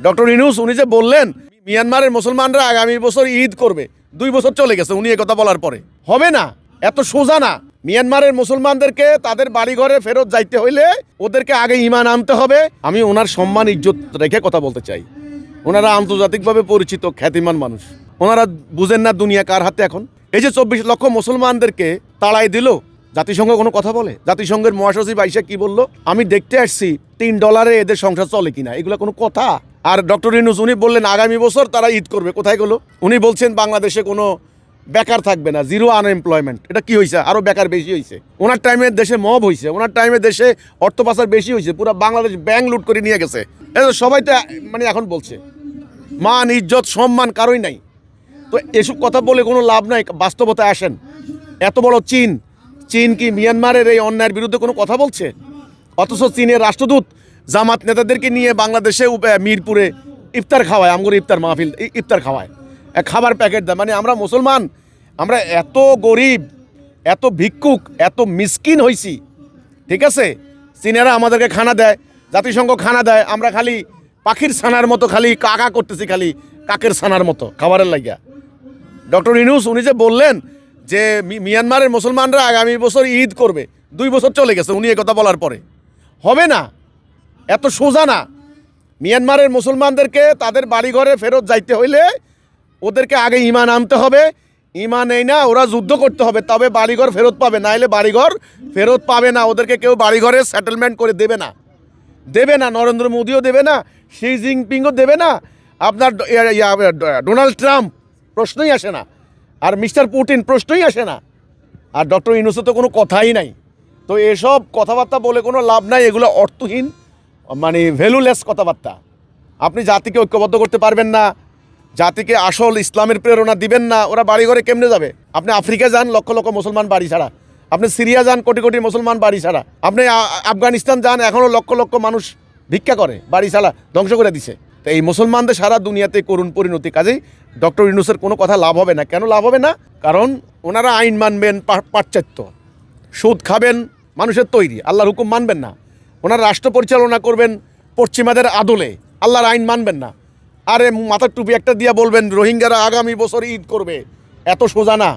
Doctor Yunus উনি যে বললেন মিয়ানমারের মুসলমানরা আগামী বছর ঈদ করবে, 2 বছর চলে গেছে উনি এই কথা বলার পরে। হবে না, এত সোজা না। মিয়ানমারের মুসলমানদেরকে তাদের বাড়িঘরে ফেরত যাইতে হইলে ওদেরকে আগে ঈমান আনতে হবে। আমি ওনার সম্মান ইজ্জত রেখে কথা বলতে চাই। ওনারা আন্তর্জাতিকভাবে পরিচিত খ্যাতিমান মানুষ, ওনারা বুঝেন না দুনিয়া কার হাতে এখন। এই যে 24 লক্ষ মুসলমানদেরকে তাড়াই দিল, জাতিসংঘ কোনো কথা বলে? জাতিসংঘের মহাসচিব আইসা কি বলল? আমি দেখতে আসছি $3 এদের সংসার চলে কিনা, এগুলো কোনো কথা? আর ডক্টর ইউনূস উনি বললেন আগামী বছর তারা ঈদ করবে, কোথায় গেল? উনি বলছেন বাংলাদেশে কোনো বেকার থাকবে না, 0 আনএমপ্লয়মেন্ট। এটা কি হয়েছে? আরও বেকার বেশি হয়েছে। ওনার টাইমে দেশে মব হয়েছে, ওনার টাইমে দেশে অর্থ পাচার বেশি হয়েছে, পুরো বাংলাদেশ ব্যাংক লুট করে নিয়ে গেছে। এটা সবাই তো মানে এখন বলছে মান ইজ্জত সম্মান কারোই নাই। তো এসব কথা বলে কোনো লাভ নাই, বাস্তবতায় আসেন। এত বড় চীন কি মিয়ানমারের এই অন্যায়ের বিরুদ্ধে কোনো কথা বলছে? অথচ চীনের রাষ্ট্রদূত জামাত নেতাদেরকে নিয়ে বাংলাদেশে মিরপুরে ইফতার খাওয়ায়, আমগুলো ইফতার মাহফিল ইফতার খাওয়ায়, খাবার প্যাকেট দেয়। মানে আমরা মুসলমান, আমরা এত গরিব, এত ভিক্ষুক, এত মিসকিন হইছি, ঠিক আছে? চীনেরা আমাদেরকে খানা দেয়, জাতিসংঘ খানা দেয়, আমরা খালি পাখির ছানার মতো খালি কাকা করতেছি, খালি কাকের ছানার মতো খাবারের লাগিয়া। ডক্টর ইউনূস উনি যে বললেন যে মিয়ানমারের মুসলমানরা আগামী বছর ঈদ করবে, 2 বছর চলে গেছে উনি এই কথা বলার পরে। হবে না, এত সোজা না। মিয়ানমারের মুসলমানদেরকে তাদের বাড়িঘরে ফেরত যাইতে হইলে ওদেরকে আগে ঈমান আনতে হবে। ঈমান এই না, ওরা যুদ্ধ করতে হবে, তবে বাড়িঘর ফেরত পাবে, না হলে বাড়িঘর ফেরত পাবে না। ওদেরকে কেউ বাড়িঘরে সেটেলমেন্ট করে দেবে না, দেবে না। নরেন্দ্র মোদিও দেবে না, শি জিনপিংও দেবে না, আপনার ডোনাল্ড ট্রাম্প প্রশ্নই আসে না, আর মিস্টার পুটিন প্রশ্নই আসে না, আর ডক্টর ইউনূসের তো কোনো কথাই নাই। তো এসব কথাবার্তা বলে কোনো লাভ নাই, এগুলো অর্থহীন, মানে ভ্যালুলেস কথাবার্তা। আপনি জাতিকে ঐক্যবদ্ধ করতে পারবেন না, জাতিকে আসল ইসলামের প্রেরণা দিবেন না, ওরা বাড়িঘরে কেমনে যাবে? আপনি আফ্রিকা যান, লক্ষ লক্ষ মুসলমান বাড়ি ছাড়া। আপনি সিরিয়া যান, কোটি কোটি মুসলমান বাড়ি ছাড়া। আপনি আফগানিস্তান যান, এখনও লক্ষ লক্ষ মানুষ ভিক্ষা করে, বাড়ি ছাড়া ধ্বংস করে দিছে। তো এই মুসলমানদের সারা দুনিয়াতে করুণ পরিণতি। কাজেই ডক্টর ইউনূসের কোনো কথা লাভ হবে না। কেন লাভ হবে না? কারণ ওনারা আইন মানবেন পাশ্চাত্য, সুদ খাবেন মানুষের তৈরি, আল্লাহর হুকুম মানবেন না। ওনারা রাষ্ট্র পরিচালনা করবেন পশ্চিমাদের আদলে, আল্লাহর আইন মানবেন না। আরে মাথার টুপি একটা দিয়া বলবেন রোহিঙ্গারা আগামী বছর ঈদ করবে, এত সোজা না।